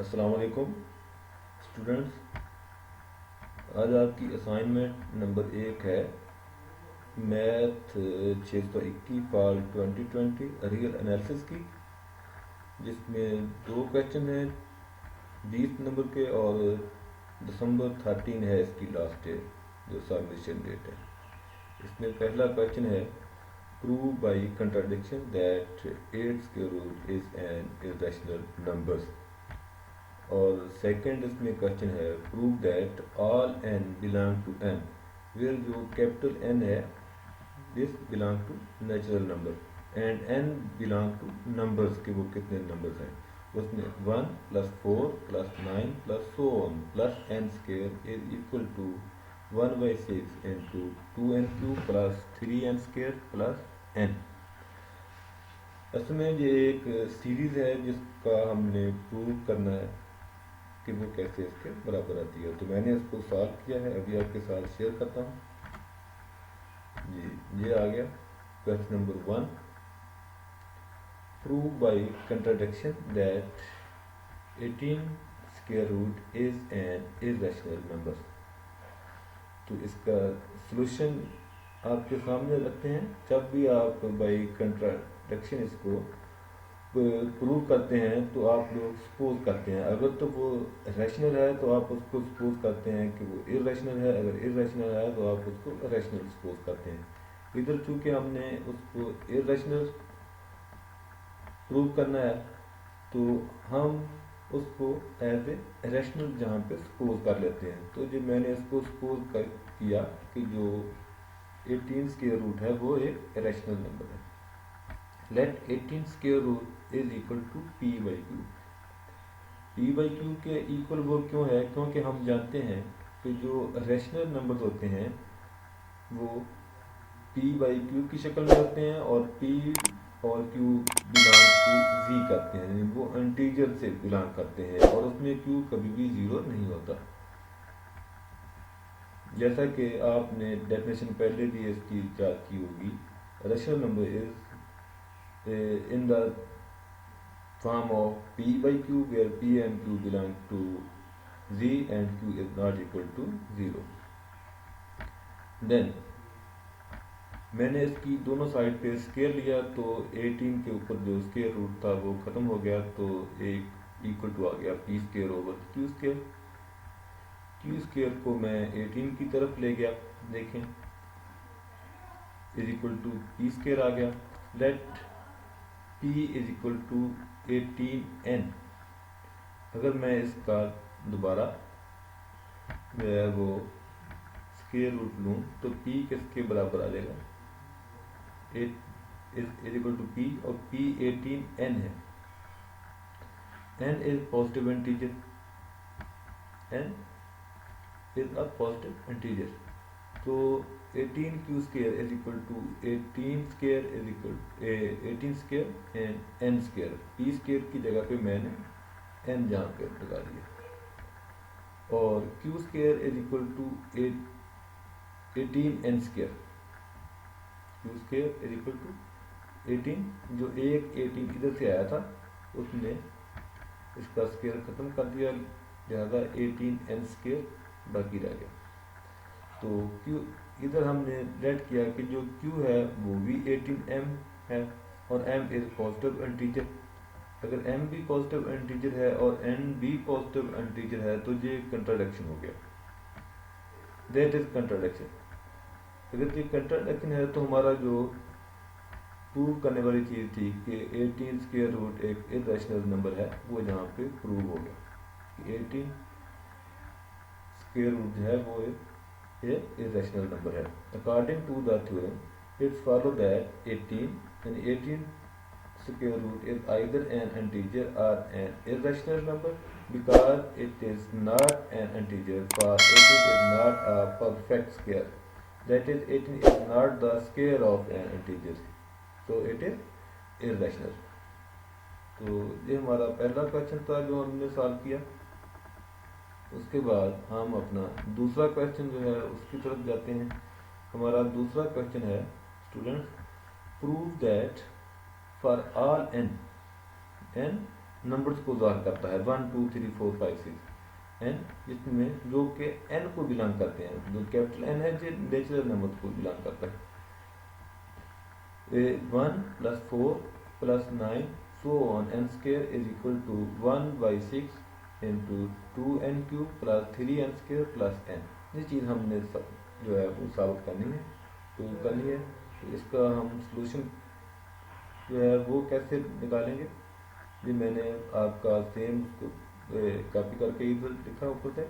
अस्सलाम वालेकुम स्टूडेंट्स। आज आपकी असाइनमेंट नंबर 1 है मैथ 621 फॉर 2020 रियल एनालिसिस की, जिसमें दो क्वेश्चन हैं 20 नंबर के और दिसंबर 13 है इसकी लास्ट डेट जो सबमिशन डेट है। इसमें पहला क्वेश्चन है prove by contradiction that 8 square root is an irrational numbers. और सेकंड इसमें क्वेश्चन है prove that all n belong to n, where जो कैपिटल n है this belong to natural number and n belong to numbers के वो कितने numbers हैं। उसमें 1 + 4 + 9 + so on plus n square is equal to 1/6 into 2n³ plus 3n square plus n। इसमें ये एक सीरीज है जिसका हमने प्रूव करना है कि वो कैसे इसके बराबर आती है। तो मैंने इसको सॉल्व किया है, अभी आपके साथ शेयर करता हूँ जी। ये आ गया question number 1, prove by contradiction that 18 square root is an irrational number. तो इसका सलूशन आपके सामने रखते हैं। जब भी आप बाय कंट्राडिक्शन इसको प्रूव करते हैं तो आप लोग सपोज करते हैं, अगर तो वो रैशनल है तो आप उसको सपोज करते हैं कि वो इरेशनल है, अगर इरेशनल है तो आप उसको रैशनल सपोज करते हैं। इधर चूंकि हमने उसको इरेशनल प्रूव करना है तो हम उसको एज ए रैशनल जहाँ पे सपोज कर लेते हैं। तो जो मैंने इसको सपोज किया कि जो 18 स्क्वायर रूट है वो एक रैशनल नंबर है। Let 18 square root is equal to p/q। p/q के इक्वल वो क्यों है? क्योंकि हम जानते हैं कि जो रैशनल नंबर होते हैं वो p/q की शक्ल में होते हैं और p और q बिलोंग टू v करते हैं, वो इंटीजर से बिलोंग करते हैं और उसमें q कभी भी जीरो नहीं होता। जैसा कि आपने डेफिनेशन पहले भी इसकी याद की होगी, rational number is in the form of p/q where p and q belong to z and q is not equal to 0। Then मैंने इसकी दोनों साइड पे स्केयर लिया तो 18 के ऊपर जो स्केयर रूट था वो ख़त्म हो गया, तो एक इक्वल टू आ गया p square over q square. q square को मैं 18 की तरफ ले गया, देखें is equal to p square आ गया। Let p is equal to 18n। अगर मैं इसका दोबारा वो स्क्वायर रूट लूँ तो p किसके बराबर आ जाएगा? 8 इज इक्वल टू p और p 18n है। n is positive integer, n is a positive integer. तो 18q square is equal to 18 square is equal 18 square and n स्क्वायर। p स्क्वायर की जगह पे मैंने n जहाँ पे लगा दिया और q square is equal to 18n square. q square is equal to 18, जो एक 18 इधर से आया था उसने इसका स्क्वायर खत्म कर दिया, लिहाजा 18n स्क्वायर बाकी रह गया। तो q इधर हमने लेट किया कि जो q है वो भी 18m है और m इज पॉजिटिव इंटीजर। अगर m भी पॉजिटिव इंटीजर है और n भी पॉजिटिव इंटीजर है तो ये कंट्राडिक्शन हो गया, दैट इज कंट्राडिक्शन। अगर ये कंट्राडिक्शन है तो हमारा जो प्रूव करने वाली चीज़ थी कि 18 स्क्वायर रूट एक इरेशनल नंबर है वो यहाँ पे प्रूव हो गया कि 18 स्क्वायर रूट है वो एक इरेशनल नंबर है। According to the theorem it's follow that 18 square root is either an integer or an irrational number because it is not an integer, for 18 is not a perfect square, that is 18 is not the square of an integer, so it is irrational। तो ये हमारा पहला question था जो हमने solve किया। उसके बाद हम अपना दूसरा क्वेश्चन जो है उसकी तरफ जाते हैं। हमारा दूसरा क्वेश्चन है students, prove that for all n numbers को ज़ाहिर करता है 1 2 3 4 5 6 एन, जिसमें जो कि एन को बिलोंग करते हैं, जो कैपिटल एन है जो नेचुरल नंबर को बिलोंग करता है। 1 + 4 + 9 so on n square is equal to 1/6 into 2n³ plus 3n² plus n। ये चीज़ हमने जो है वो साबित करनी है, प्रूव करनी है। तो इसका हम सलूशन जो है वो कैसे निकालेंगे, ये मैंने आपका सेम कॉपी करके इधर लिखा ऊपर से,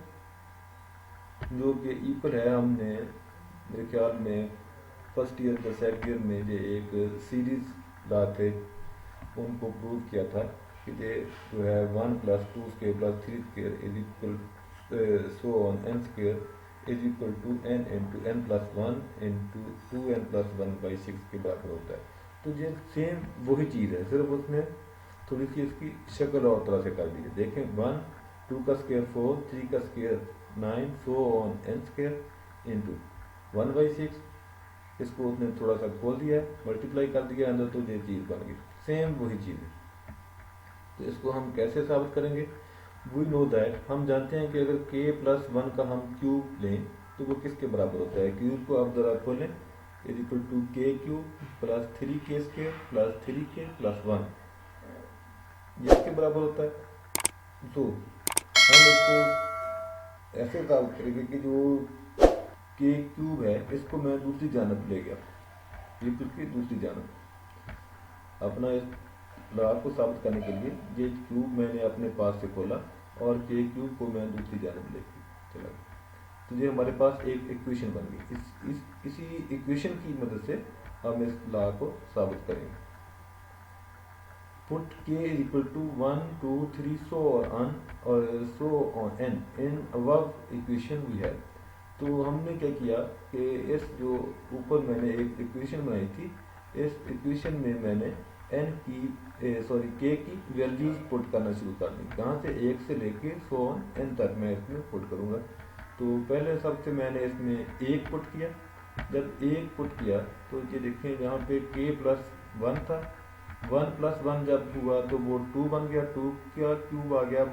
जो कि इक्वल है। हमने मेरे ख्याल में फर्स्ट ईयर या सेकंड ईयर में ये एक सीरीज ला थे, उनको प्रूव किया था कि ये जो है 1 + 2² + 3² is equal so on n square is equal to n into n + 1 into 2n + 1/6 के बराबर होता है। तो ये सेम वही चीज़ है, सिर्फ उसने थोड़ी सी इसकी शक्ल और तरह से कर दी है। देखें 1 2 का स्क्वायर 4 3 का square 9 so on n square into 1/6, इसको उसने थोड़ा सा खोल दिया, मल्टीप्लाई कर दिया अंदर, तो ये चीज़ बन गई, सेम वही चीज़ है। तो इसको हम कैसे साबित करेंगे, वी नो दैट, हम जानते हैं कि अगर k + 1 का हम क्यूब लें तो वो किसके बराबर होता है। क्यूब को आप ज़रा खोलें, is equal to k³ + 3k² + 3k + 1, ये इसके बराबर होता है। तो हम इसको ऐसे साबित करेंगे कि जो k³ है इसको मैं दूसरी जानब ले गया, ये की दूसरी जानब अपना इस लॉ को साबित करने के लिए ये क्यूब मैंने अपने पास से खोला और k³ को मैं दूसरी जानब लेके चला गया, तो ये हमारे पास एक इक्वेशन बन गई। इसी इक्वेशन की मदद से हम इस लॉ को साबित करेंगे। Put k is equal to 1 2 3 so on n in above equation we have। तो हमने क्या किया कि इस जो ऊपर मैंने एक इक्वेशन बनाई थी, इस इक्वेशन में मैंने n की k की वैल्यूज पुट करना शुरू कर दी, कहाँ से 1 से लेके सो ऑन n तक मैं इसमें पुट करूँगा। तो पहले सबसे मैंने इसमें 1 पुट किया, जब 1 पुट किया तो ये देखें यहाँ पे k + 1 था, 1 + 1 जब हुआ तो वो 2 बन गया, 2 का क्यूब आ गया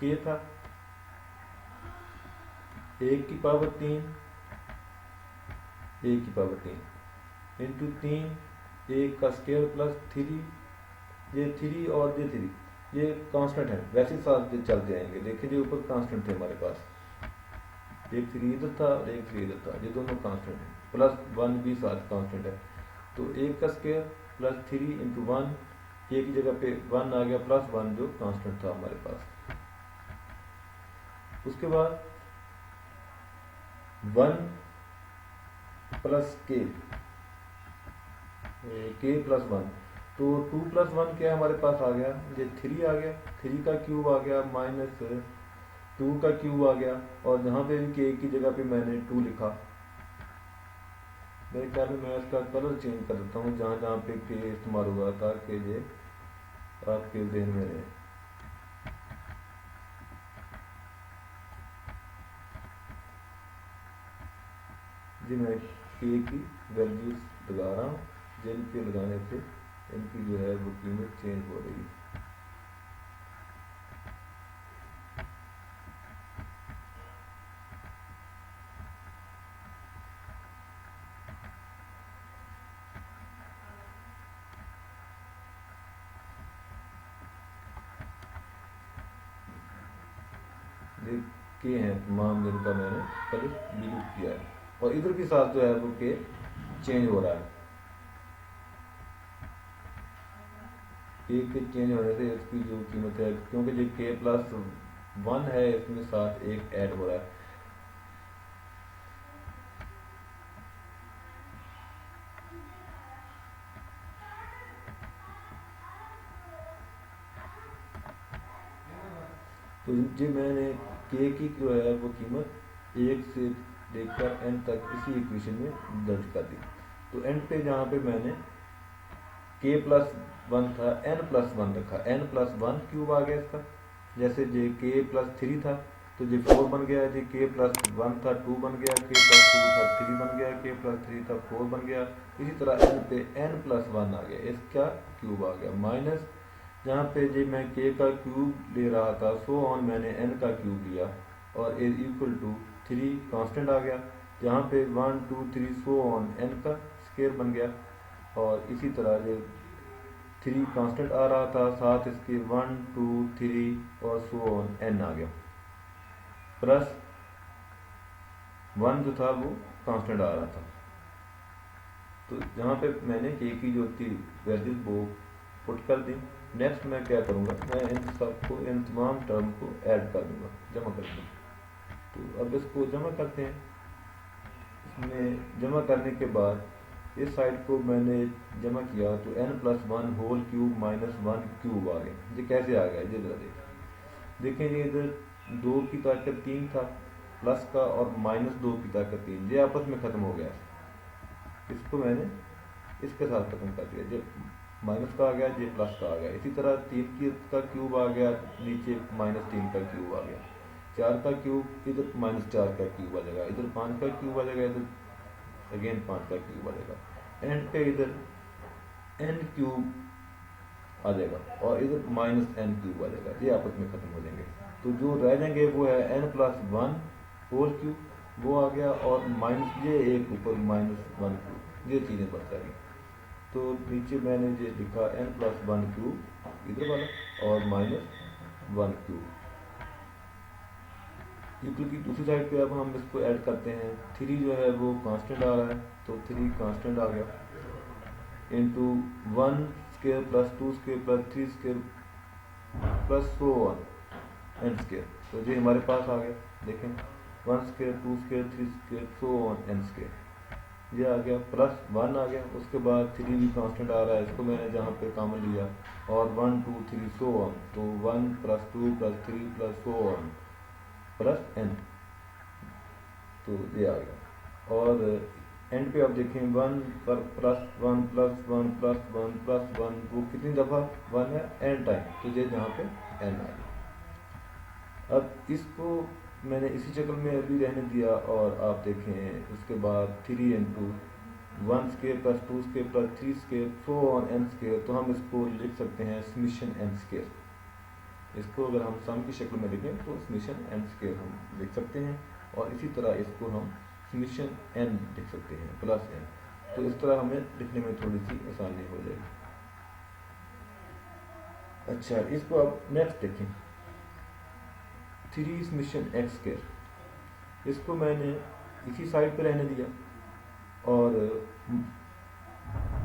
-k था, 1 की पावर 3 इंटू 3 1 का स्क्वायर प्लस 3, ये 3 और ये 3 ये कांस्टेंट है, वैसे साथ चल जाएंगे। देखिए जो ऊपर कांस्टेंट थे हमारे पास, एक 3 इधर था और एक 3 इधर था, ये दोनों कांस्टेंट है, प्लस 1 भी साथ कांस्टेंट है। तो 1 का स्क्वायर प्लस 3 इंटू 1, एक की जगह पे 1 आ गया, प्लस 1 जो कांस्टेंट था हमारे पास। उसके बाद 1 + k + 1, तो 2 + 1 क्या हमारे पास आ गया, ये 3 आ गया, 3 का क्यूब आ गया -2 का क्यूब आ गया, और जहाँ पे भी k की जगह पे मैंने 2 लिखा। मेरे ख्याल में मैं इसका कलर चेंज कर देता हूँ जहाँ जहाँ पे k इस्तेमाल हुआ था, कि ये आपके जहन में रहे। जी मैं k की वैल्यूज लगा रहा हूँ, जिनके लगाने से इनकी जो है वो कीमत चेंज हो रही है। ये के हैं तमाम जिनका मैंने कलर डिलीट किया है, और इधर के साथ जो है वो के चेंज हो रहा है। के चेंज होने से इसकी जो कीमत है, क्योंकि जो k + 1 है इसमें साथ एक ऐड हो रहा है। तो जो मैंने k की जो है वो कीमत 1 से लेकर n तक इसी इक्वेशन में दर्ज कर दी। तो एंड पे जहाँ पे मैंने k + 1 था n + 1 रखा, n + 1 क्यूब आ गया इसका। जैसे जे k + 3 था तो ये 4 बन गया, जी k + 1 था 2 बन गया, k + 2 था 3 बन गया, k + 3 था 4 बन गया। इसी तरह n पे n + 1 आ गया, इसका क्यूब आ गया, जहाँ पे जो मैं k का क्यूब ले रहा था, सो ऑन मैंने n का क्यूब लिया और इज इक्वल टू 3 कांस्टेंट आ गया, जहाँ पे 1 2 3 सो ऑन n का स्केयर बन गया। और इसी तरह ये 3 कांस्टेंट आ रहा था, साथ इसके 1 2 3 और सो ऑन n आ गया, प्लस 1 जो था वो कांस्टेंट आ रहा था। तो जहाँ पे मैंने k की जो थी वैल्यू वो पुट कर दी। नेक्स्ट मैं क्या करूँगा, मैं इन सबको, इन तमाम टर्म को ऐड कर दूँगा, जमा कर दूँगा। तो अब इसको जमा करते हैं। इसमें जमा करने के बाद इस साइड को मैंने जमा किया तो n+1 whole cube minus 1 cube आ गया। ये कैसे आ गया, ये जरा देखें। ये इधर 2 की ताकत 3 था प्लस का, और -2 की ताकत 3, ये आपस में ख़त्म हो गया। इसको मैंने इसके साथ खत्म कर दिया, जो माइनस का आ गया, ये प्लस का आ गया। इसी तरह 3 का क्यूब आ गया, नीचे -3 का क्यूब आ गया। 4 का क्यूब इधर -4 का क्यूब आ जाएगा, इधर 5 का क्यूब आ जाएगा, इधर अगेन 5 का क्यूब आ जाएगा। एंड पे इधर n क्यूब आ जाएगा और इधर -n क्यूब आ जाएगा, ये आपस में खत्म हो जाएंगे। तो जो रह जाएंगे वो है n+1 होल क्यूब, वो आ गया, और माइनस ये एक ऊपर -1 क्यूब, ये चीज़ें बच जाएगी। तो नीचे मैंने ये लिखा n+1 क्यूब इधर वाला और -1 क्यूब। इक्वल की दूसरी साइड पे अब हम इसको ऐड करते हैं। 3 जो है वो कांस्टेंट आ रहा है, तो 3 कांस्टेंट आ गया, into 1 square plus 2 square plus 3 square plus so on n square. तो ये हमारे पास आ गया, देखें 1 square 2 square 3 square so on n square, ये आ गया, प्लस 1 आ गया। उसके बाद 3 भी कांस्टेंट आ रहा है, इसको मैंने जहाँ पे कॉमन लिया, और 1 2 3 सो ऑन, तो 1 + 2 + 3 + सो ऑन प्लस n, तो ये आ गया। और एंड पे आप देखें 1 पर +1 +1 +1 +1, वो कितनी दफ़ा 1 है, n टाइम, तो ये जहाँ पे n आ गया। अब इसको मैंने इसी शक्ल में अभी रहने दिया, और आप देखें उसके बाद 3 × 1 square plus 2 square plus 3 square so on n square, तो हम इसको लिख सकते हैं समेशन n स्केयर। इसको अगर हम सम की शक्ल में लिखें तो समेशन n स्केयर हम लिख सकते हैं, और इसी तरह इसको हम समेशन n लिख सकते हैं प्लस n। तो इस तरह हमें लिखने में थोड़ी सी आसानी हो जाएगी। अच्छा, इसको अब नेक्स्ट देखें, 3 समेशन x स्केयर, इसको मैंने इसी साइड पे रहने दिया, और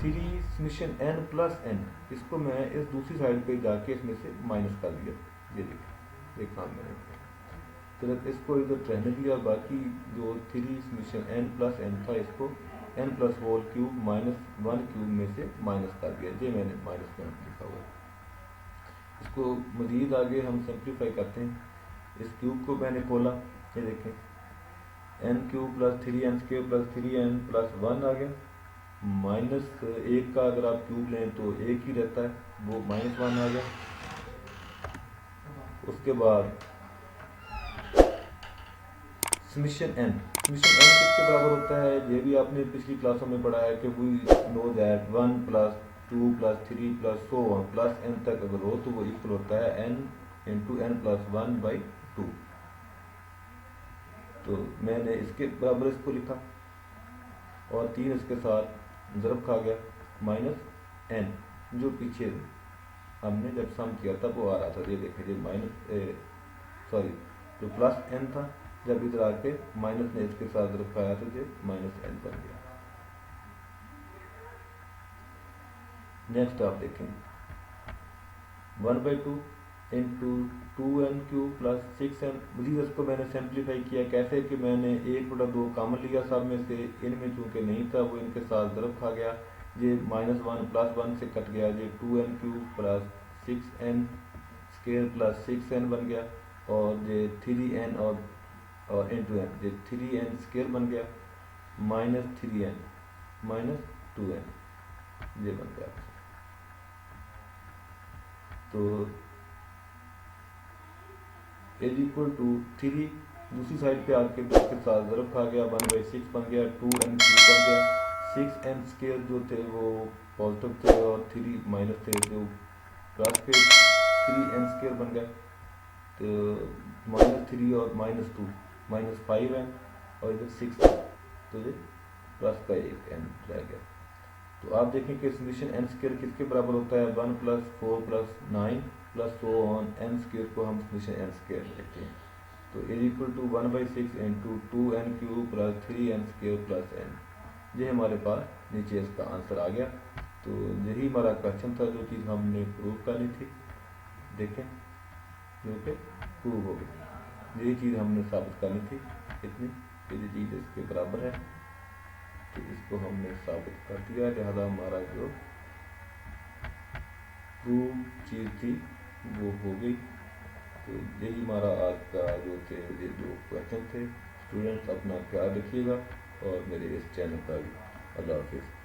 3 समेशन n प्लस n, इसको मैं इस दूसरी साइड पे जाके इसमें से माइनस कर दिया। ये देखिए, एक काम मैंने किया, तो इसको इधर रहने दिया, बाकी जो 3 समेशन n प्लस n था, इसको n plus whole cube -1 cube में से माइनस कर दिया। ये मैंने माइनस में लिखा हुआ है। इसको मजीद आगे हम सिंप्लीफाई करते हैं। इस क्यूब को मैंने खोला, ये देखें n³ + 3n² + 3n + 1 आ गया, -1 का अगर आप क्यूब लें तो 1 ही रहता है, वो -1 आ गया। उसके बाद समेशन n किसके बराबर होता है, ये भी आपने पिछली क्लासों में पढ़ा है कि we know that 1 + 2 + 3 + so on plus n तक अगर हो तो वो इक्वल होता है n × n + 1/2। तो मैंने इसके बराबर इसको लिखा, और 3 इसके साथ ज़रब खा गया, -n, जो पीछे हमने जब सम किया था वो आ रहा था। ये देखें, जो प्लस n था, जब इधर आके माइनस ने इसके साथ ज़रब खाया तो ये -n बन गया। नेक्स्ट आप देखें 1/2 × 2n³ + 6n। मजीद इसको मैंने सिंप्लीफाई किया, कैसे कि मैंने 1/2 कॉमन लिया सब में से, इनमें चूँकि नहीं था वो इनके साथ ज़रब खा गया, ये -1 + 1 से कट गया, ये 2n³ + 6n² + 6n बन गया, और ये 3n और × n, ये 3n² बन गया, -3n -2n, ये बन गया। तो = 3, दूसरी साइड पे आके इसके साथ ज़रब खा गया, 1/6 बन गया, 2n³ बन गया, 6n² जो थे वो पॉजिटिव थे और 3 माइनस थे जो प्लस फिर 3n² बन गया, तो -3 और -2 -5n और इधर 6 तो ये प्लस का 1n रह गया। तो आप देखें कि समीशन n² किसके बराबर होता है, 1 + 4 + 9 + so on n² को हम समीशन n² लिखते हैं। तो = 1/6 × 2n³ + 3n² + n, ये हमारे पास नीचे इसका आंसर आ गया। तो यही हमारा क्वेश्चन था, जो चीज़ हमने प्रूव करनी थी, देखें जो कि प्रूव हो गई। यही चीज़ हमने साबित करनी थी, इतनी ये चीज़ इसके बराबर है, तो इसको हमने साबित कर दिया। लिहाजा हमारा जो प्रूव चीज़ थी वो हो गई। तो यही हमारा आज का जो थे ये 2 क्वेश्चन थे। स्टूडेंट्स अपना ख्याल रखिएगा और मेरे इस चैनल पर अल्लाह हाफिज़।